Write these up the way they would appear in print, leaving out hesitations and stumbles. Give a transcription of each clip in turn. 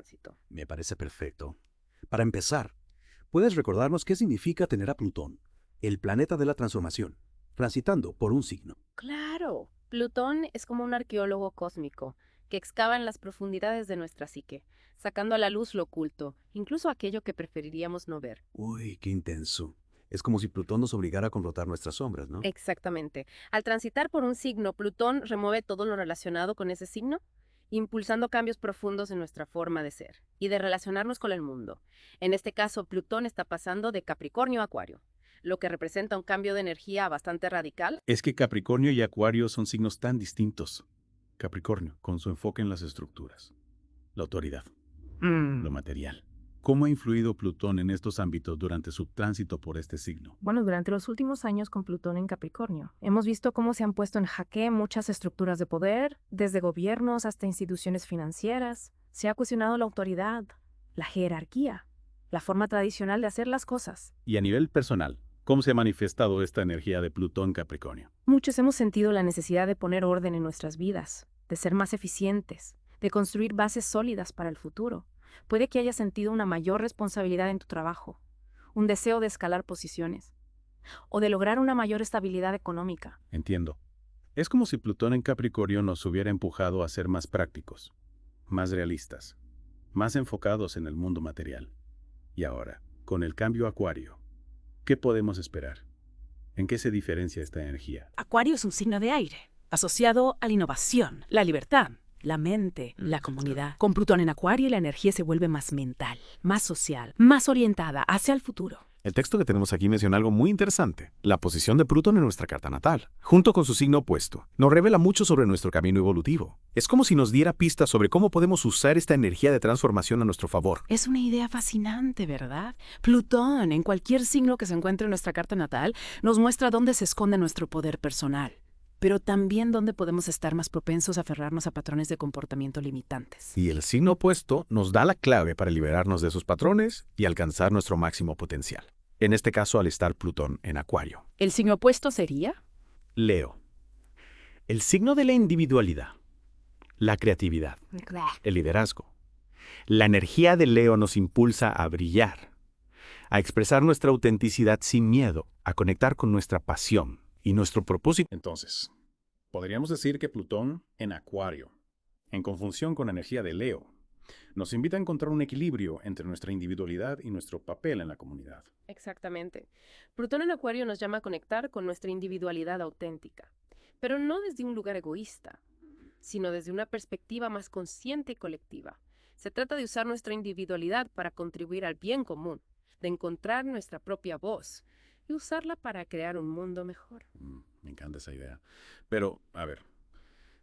tránsito. Me parece perfecto. Para empezar, ¿puedes recordarnos qué significa tener a Plutón, el planeta de la transformación, transitando por un signo? Claro, Plutón es como un arqueólogo cósmico que excava en las profundidades de nuestra psique, sacando a la luz lo oculto, incluso aquello que preferiríamos no ver. Uy, qué intenso. Es como si Plutón nos obligara a confrontar nuestras sombras, ¿no? Exactamente. Al transitar por un signo, Plutón remueve todo lo relacionado con ese signo, impulsando cambios profundos en nuestra forma de ser y de relacionarnos con el mundo. En este caso, Plutón está pasando de Capricornio a Acuario, lo que representa un cambio de energía bastante radical. Es que Capricornio y Acuario son signos tan distintos. Capricornio, con su enfoque en las estructuras, la autoridad, lo material. ¿Cómo ha influido Plutón en estos ámbitos durante su tránsito por este signo? Bueno, durante los últimos años con Plutón en Capricornio, hemos visto cómo se han puesto en jaque muchas estructuras de poder, desde gobiernos hasta instituciones financieras. Se ha cuestionado la autoridad, la jerarquía, la forma tradicional de hacer las cosas. Y a nivel personal, ¿cómo se ha manifestado esta energía de Plutón Capricornio? Muchos hemos sentido la necesidad de poner orden en nuestras vidas, de ser más eficientes, de construir bases sólidas para el futuro. Puede que hayas sentido una mayor responsabilidad en tu trabajo, un deseo de escalar posiciones, o de lograr una mayor estabilidad económica. Entiendo. Es como si Plutón en Capricornio nos hubiera empujado a ser más prácticos, más realistas, más enfocados en el mundo material. Y ahora, con el cambio a Acuario, ¿qué podemos esperar? ¿En qué se diferencia esta energía? Acuario es un signo de aire, asociado a la innovación, la libertad, la mente, la comunidad. Con Plutón en Acuario, la energía se vuelve más mental, más social, más orientada hacia el futuro. El texto que tenemos aquí menciona algo muy interesante, la posición de Plutón en nuestra carta natal, junto con su signo opuesto. Nos revela mucho sobre nuestro camino evolutivo. Es como si nos diera pistas sobre cómo podemos usar esta energía de transformación a nuestro favor. Es una idea fascinante, ¿verdad? Plutón, en cualquier signo que se encuentre en nuestra carta natal, nos muestra dónde se esconde nuestro poder personal, pero también dónde podemos estar más propensos a aferrarnos a patrones de comportamiento limitantes. Y el signo opuesto nos da la clave para liberarnos de esos patrones y alcanzar nuestro máximo potencial. En este caso, al estar Plutón en Acuario. ¿El signo opuesto sería? Leo. El signo de la individualidad, la creatividad, el liderazgo. La energía de Leo nos impulsa a brillar, a expresar nuestra autenticidad sin miedo, a conectar con nuestra pasión y nuestro propósito. Entonces, podríamos decir que Plutón en Acuario, en conjunción con la energía de Leo, nos invita a encontrar un equilibrio entre nuestra individualidad y nuestro papel en la comunidad. Exactamente. Plutón en Acuario nos llama a conectar con nuestra individualidad auténtica, pero no desde un lugar egoísta, sino desde una perspectiva más consciente y colectiva. Se trata de usar nuestra individualidad para contribuir al bien común, de encontrar nuestra propia voz y usarla para crear un mundo mejor. Me encanta esa idea. Pero, a ver,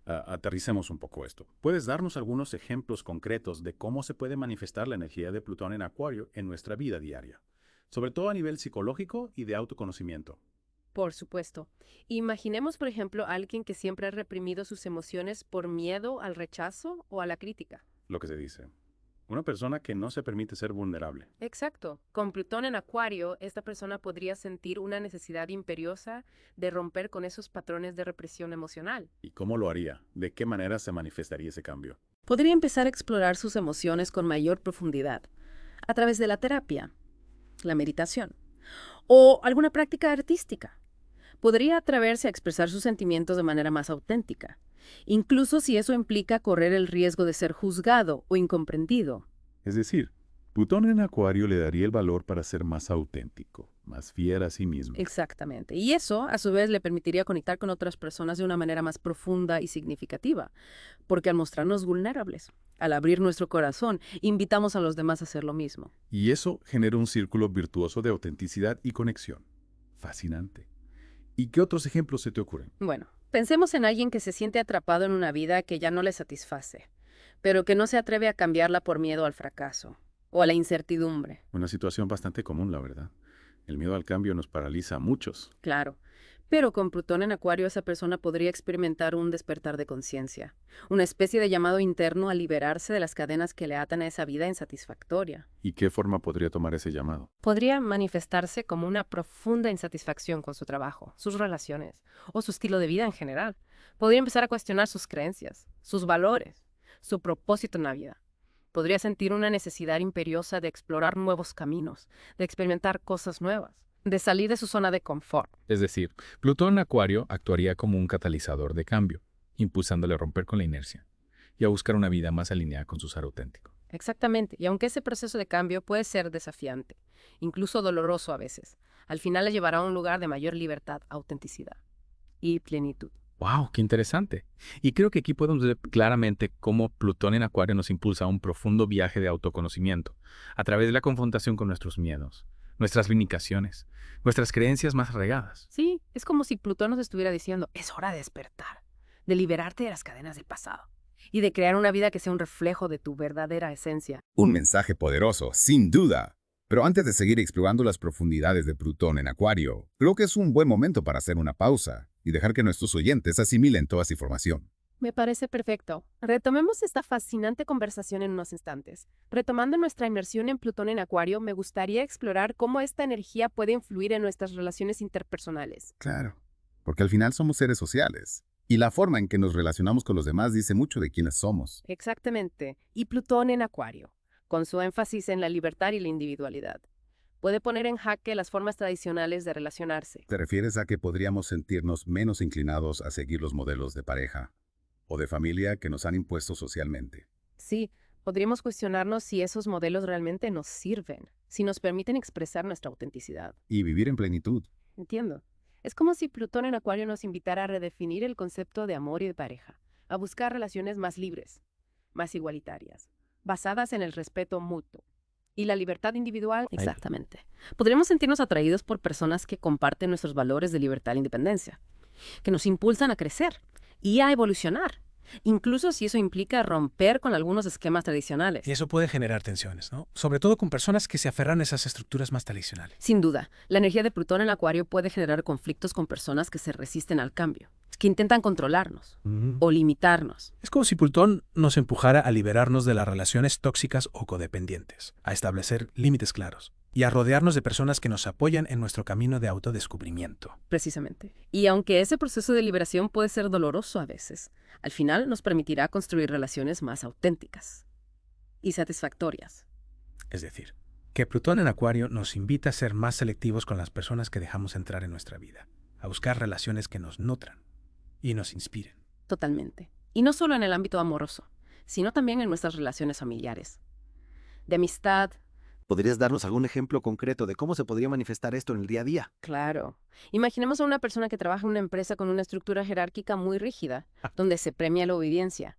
aterricemos un poco esto. ¿Puedes darnos algunos ejemplos concretos de cómo se puede manifestar la energía de Plutón en Acuario en nuestra vida diaria? Sobre todo a nivel psicológico y de autoconocimiento. Por supuesto. Imaginemos, por ejemplo, a alguien que siempre ha reprimido sus emociones por miedo al rechazo o a la crítica. Lo que se dice. Una persona que no se permite ser vulnerable. Exacto. Con Plutón en Acuario, esta persona podría sentir una necesidad imperiosa de romper con esos patrones de represión emocional. ¿Y cómo lo haría? ¿De qué manera se manifestaría ese cambio? Podría empezar a explorar sus emociones con mayor profundidad, a través de la terapia, la meditación o alguna práctica artística. Podría atreverse a expresar sus sentimientos de manera más auténtica, incluso si eso implica correr el riesgo de ser juzgado o incomprendido. Es decir, Plutón en Acuario le daría el valor para ser más auténtico, más fiel a sí mismo. Exactamente. Y eso, a su vez, le permitiría conectar con otras personas de una manera más profunda y significativa, porque al mostrarnos vulnerables, al abrir nuestro corazón, invitamos a los demás a hacer lo mismo. Y eso genera un círculo virtuoso de autenticidad y conexión. Fascinante. ¿Y qué otros ejemplos se te ocurren? Bueno, pensemos en alguien que se siente atrapado en una vida que ya no le satisface, pero que no se atreve a cambiarla por miedo al fracaso o a la incertidumbre. Una situación bastante común, la verdad. El miedo al cambio nos paraliza a muchos. Claro. Pero con Plutón en Acuario esa persona podría experimentar un despertar de conciencia, una especie de llamado interno a liberarse de las cadenas que le atan a esa vida insatisfactoria. ¿Y qué forma podría tomar ese llamado? Podría manifestarse como una profunda insatisfacción con su trabajo, sus relaciones o su estilo de vida en general. Podría empezar a cuestionar sus creencias, sus valores, su propósito en la vida. Podría sentir una necesidad imperiosa de explorar nuevos caminos, de experimentar cosas nuevas, de salir de su zona de confort. Es decir, Plutón en Acuario actuaría como un catalizador de cambio, impulsándole a romper con la inercia y a buscar una vida más alineada con su ser auténtico. Exactamente, y aunque ese proceso de cambio puede ser desafiante, incluso doloroso a veces, al final le llevará a un lugar de mayor libertad, autenticidad y plenitud. ¡Wow! ¡Qué interesante! Y creo que aquí podemos ver claramente cómo Plutón en Acuario nos impulsa a un profundo viaje de autoconocimiento, a través de la confrontación con nuestros miedos, nuestras limitaciones, nuestras creencias más arraigadas. Sí, es como si Plutón nos estuviera diciendo, es hora de despertar, de liberarte de las cadenas del pasado y de crear una vida que sea un reflejo de tu verdadera esencia. Un mensaje poderoso, sin duda. Pero antes de seguir explorando las profundidades de Plutón en Acuario, creo que es un buen momento para hacer una pausa y dejar que nuestros oyentes asimilen toda esa información. Me parece perfecto. Retomemos esta fascinante conversación en unos instantes. Retomando nuestra inmersión en Plutón en Acuario, me gustaría explorar cómo esta energía puede influir en nuestras relaciones interpersonales. Claro, porque al final somos seres sociales. Y la forma en que nos relacionamos con los demás dice mucho de quiénes somos. Exactamente. Y Plutón en Acuario, con su énfasis en la libertad y la individualidad, puede poner en jaque las formas tradicionales de relacionarse. ¿Te refieres a que podríamos sentirnos menos inclinados a seguir los modelos de pareja o de familia que nos han impuesto socialmente? Sí, podríamos cuestionarnos si esos modelos realmente nos sirven, si nos permiten expresar nuestra autenticidad. Y vivir en plenitud. Entiendo. Es como si Plutón en Acuario nos invitara a redefinir el concepto de amor y de pareja, a buscar relaciones más libres, más igualitarias, basadas en el respeto mutuo y la libertad individual. Exactamente. Podríamos sentirnos atraídos por personas que comparten nuestros valores de libertad e independencia, que nos impulsan a crecer y a evolucionar, incluso si eso implica romper con algunos esquemas tradicionales. Y eso puede generar tensiones, ¿no? Sobre todo con personas que se aferran a esas estructuras más tradicionales. Sin duda, la energía de Plutón en Acuario puede generar conflictos con personas que se resisten al cambio, que intentan controlarnos o limitarnos. Es como si Plutón nos empujara a liberarnos de las relaciones tóxicas o codependientes, a establecer límites claros y a rodearnos de personas que nos apoyan en nuestro camino de autodescubrimiento. Precisamente. Y aunque ese proceso de liberación puede ser doloroso a veces, al final nos permitirá construir relaciones más auténticas y satisfactorias. Es decir, que Plutón en Acuario nos invita a ser más selectivos con las personas que dejamos entrar en nuestra vida, a buscar relaciones que nos nutran y nos inspiren. Totalmente. Y no solo en el ámbito amoroso, sino también en nuestras relaciones familiares, de amistad. ¿Podrías darnos algún ejemplo concreto de cómo se podría manifestar esto en el día a día? Claro. Imaginemos a una persona que trabaja en una empresa con una estructura jerárquica muy rígida, donde se premia la obediencia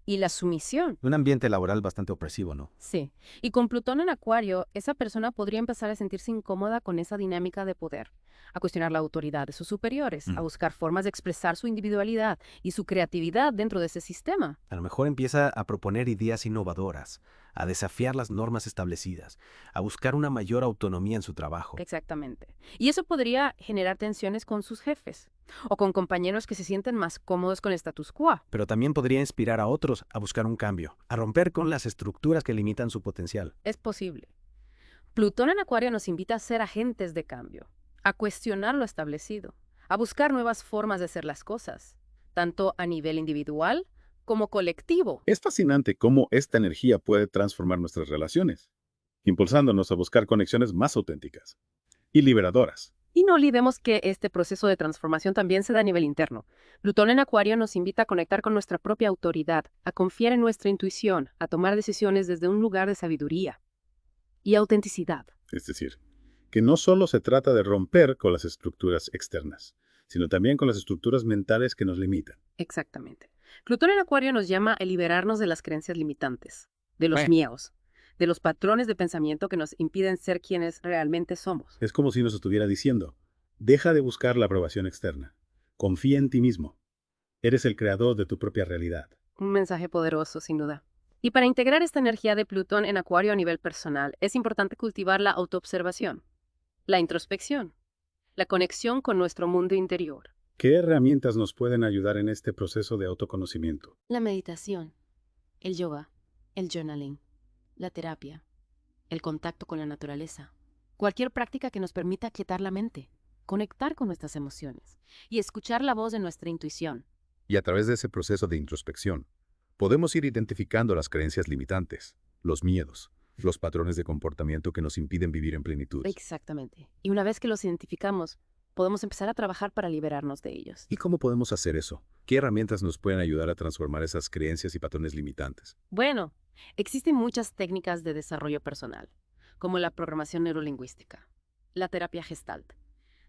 y la sumisión. Un ambiente laboral bastante opresivo, ¿no? Sí. Y con Plutón en Acuario, esa persona podría empezar a sentirse incómoda con esa dinámica de poder, a cuestionar la autoridad de sus superiores, a buscar formas de expresar su individualidad y su creatividad dentro de ese sistema. A lo mejor empieza a proponer ideas innovadoras, a desafiar las normas establecidas, a buscar una mayor autonomía en su trabajo. Exactamente. Y eso podría generar tensiones con sus jefes o con compañeros que se sienten más cómodos con el status quo. Pero también podría inspirar a otros a buscar un cambio, a romper con las estructuras que limitan su potencial. Es posible. Plutón en Acuario nos invita a ser agentes de cambio, a cuestionar lo establecido, a buscar nuevas formas de hacer las cosas, tanto a nivel individual como colectivo. Es fascinante cómo esta energía puede transformar nuestras relaciones, impulsándonos a buscar conexiones más auténticas y liberadoras. Y no olvidemos que este proceso de transformación también se da a nivel interno. Plutón en Acuario nos invita a conectar con nuestra propia autoridad, a confiar en nuestra intuición, a tomar decisiones desde un lugar de sabiduría y autenticidad. Es decir, que no solo se trata de romper con las estructuras externas, sino también con las estructuras mentales que nos limitan. Exactamente. Plutón en Acuario nos llama a liberarnos de las creencias limitantes, de los miedos, de los patrones de pensamiento que nos impiden ser quienes realmente somos. Es como si nos estuviera diciendo, deja de buscar la aprobación externa, confía en ti mismo, eres el creador de tu propia realidad. Un mensaje poderoso, sin duda. Y para integrar esta energía de Plutón en Acuario a nivel personal, es importante cultivar la autoobservación, la introspección, la conexión con nuestro mundo interior. ¿Qué herramientas nos pueden ayudar en este proceso de autoconocimiento? La meditación, el yoga, el journaling, la terapia, el contacto con la naturaleza. Cualquier práctica que nos permita quietar la mente, conectar con nuestras emociones y escuchar la voz de nuestra intuición. Y a través de ese proceso de introspección, podemos ir identificando las creencias limitantes, los miedos, los patrones de comportamiento que nos impiden vivir en plenitud. Exactamente. Y una vez que los identificamos, podemos empezar a trabajar para liberarnos de ellos. ¿Y cómo podemos hacer eso? ¿Qué herramientas nos pueden ayudar a transformar esas creencias y patrones limitantes? Bueno, existen muchas técnicas de desarrollo personal, como la programación neurolingüística, la terapia Gestalt,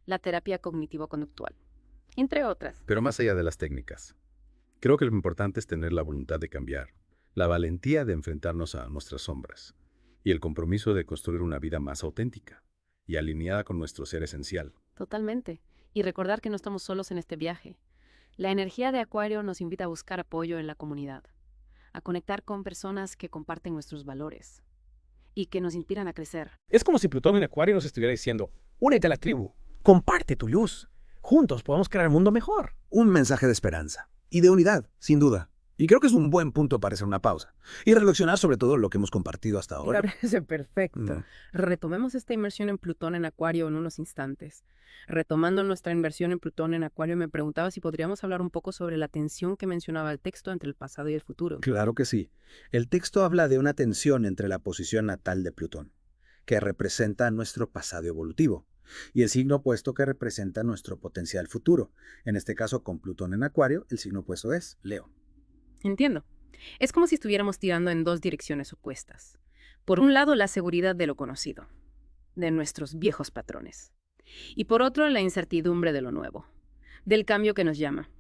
la terapia cognitivo-conductual, entre otras. Pero más allá de las técnicas, creo que lo importante es tener la voluntad de cambiar, la valentía de enfrentarnos a nuestras sombras y el compromiso de construir una vida más auténtica y alineada con nuestro ser esencial. Totalmente. Y recordar que no estamos solos en este viaje. La energía de Acuario nos invita a buscar apoyo en la comunidad, a conectar con personas que comparten nuestros valores y que nos inspiran a crecer. Es como si Plutón en Acuario nos estuviera diciendo, únete a la tribu, comparte tu luz. Juntos podemos crear un mundo mejor. Un mensaje de esperanza y de unidad, sin duda. Y creo que es un buen punto para hacer una pausa y reflexionar sobre todo lo que hemos compartido hasta ahora. Me parece perfecto. Retomemos esta inmersión en Plutón en Acuario en unos instantes. Retomando nuestra inversión en Plutón en Acuario, me preguntaba si podríamos hablar un poco sobre la tensión que mencionaba el texto entre el pasado y el futuro. Claro que sí. El texto habla de una tensión entre la posición natal de Plutón, que representa nuestro pasado evolutivo, y el signo opuesto que representa nuestro potencial futuro. En este caso, con Plutón en Acuario, el signo opuesto es Leo. Entiendo. Es como si estuviéramos tirando en dos direcciones opuestas. Por un lado, la seguridad de lo conocido, de nuestros viejos patrones. Y por otro, la incertidumbre de lo nuevo, del cambio que nos llama.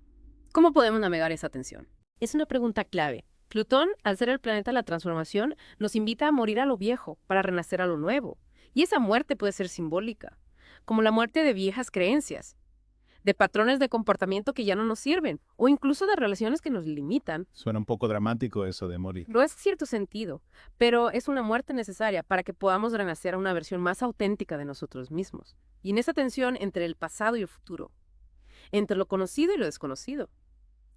¿Cómo podemos navegar esa tensión? Es una pregunta clave. Plutón, al ser el planeta de la transformación, nos invita a morir a lo viejo para renacer a lo nuevo. Y esa muerte puede ser simbólica, como la muerte de viejas creencias, de patrones de comportamiento que ya no nos sirven, o incluso de relaciones que nos limitan. Suena un poco dramático eso de morir. Lo es en cierto sentido, pero es una muerte necesaria para que podamos renacer a una versión más auténtica de nosotros mismos. Y en esa tensión entre el pasado y el futuro, entre lo conocido y lo desconocido,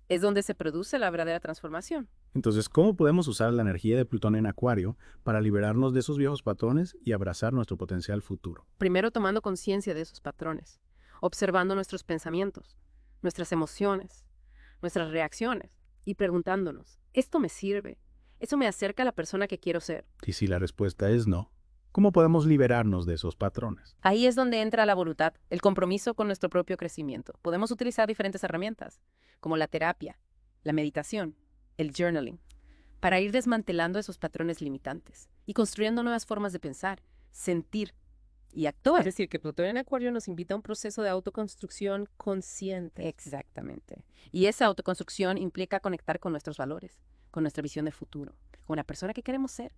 es donde se produce la verdadera transformación. Entonces, ¿cómo podemos usar la energía de Plutón en Acuario para liberarnos de esos viejos patrones y abrazar nuestro potencial futuro? Primero tomando conciencia de esos patrones, observando nuestros pensamientos, nuestras emociones, nuestras reacciones y preguntándonos, ¿esto me sirve? ¿Eso me acerca a la persona que quiero ser? Y si la respuesta es no, ¿cómo podemos liberarnos de esos patrones? Ahí es donde entra la voluntad, el compromiso con nuestro propio crecimiento. Podemos utilizar diferentes herramientas, como la terapia, la meditación, el journaling, para ir desmantelando esos patrones limitantes y construyendo nuevas formas de pensar, sentir y actuar. Es decir, que Plutón en Acuario nos invita a un proceso de autoconstrucción consciente. Exactamente. Y esa autoconstrucción implica conectar con nuestros valores, con nuestra visión de futuro, con la persona que queremos ser.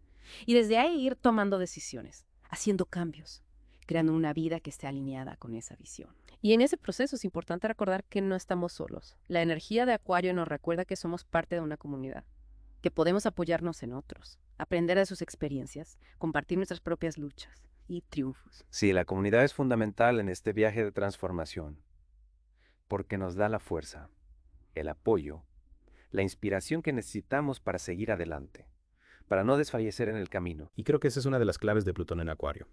Y desde ahí ir tomando decisiones, haciendo cambios, creando una vida que esté alineada con esa visión. Y en ese proceso es importante recordar que no estamos solos. La energía de Acuario nos recuerda que somos parte de una comunidad, que podemos apoyarnos en otros, aprender de sus experiencias, compartir nuestras propias luchas y triunfos. Sí, la comunidad es fundamental en este viaje de transformación, porque nos da la fuerza, el apoyo, la inspiración que necesitamos para seguir adelante, para no desfallecer en el camino. Y creo que esa es una de las claves de Plutón en Acuario.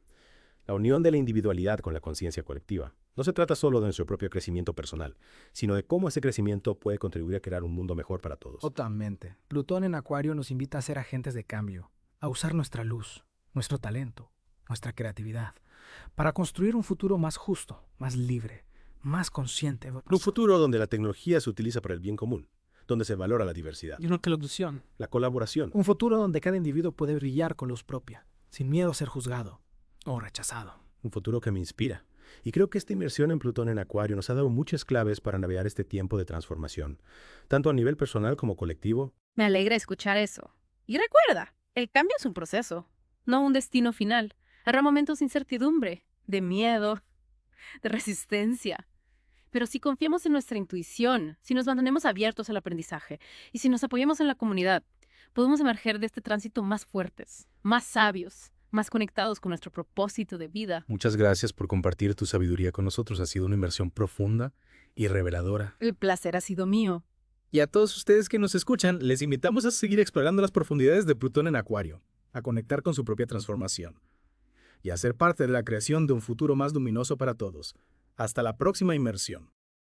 La unión de la individualidad con la conciencia colectiva. No se trata solo de nuestro propio crecimiento personal, sino de cómo ese crecimiento puede contribuir a crear un mundo mejor para todos. Totalmente. Plutón en Acuario nos invita a ser agentes de cambio, a usar nuestra luz, nuestro talento, nuestra creatividad, para construir un futuro más justo, más libre, más consciente. Un futuro donde la tecnología se utiliza para el bien común, donde se valora la diversidad, Y una inclusión. la colaboración. Un futuro donde cada individuo puede brillar con luz propia, sin miedo a ser juzgado o rechazado. Un futuro que me inspira. Y creo que esta inmersión en Plutón en Acuario nos ha dado muchas claves para navegar este tiempo de transformación, tanto a nivel personal como colectivo. Me alegra escuchar eso. Y recuerda, el cambio es un proceso, no un destino final. Habrá momentos de incertidumbre, de miedo, de resistencia. Pero si confiamos en nuestra intuición, si nos mantenemos abiertos al aprendizaje y si nos apoyamos en la comunidad, podemos emerger de este tránsito más fuertes, más sabios, más conectados con nuestro propósito de vida. Muchas gracias por compartir tu sabiduría con nosotros. Ha sido una inmersión profunda y reveladora. El placer ha sido mío. Y a todos ustedes que nos escuchan, les invitamos a seguir explorando las profundidades de Plutón en Acuario, a conectar con su propia transformación y a ser parte de la creación de un futuro más luminoso para todos. Hasta la próxima inmersión.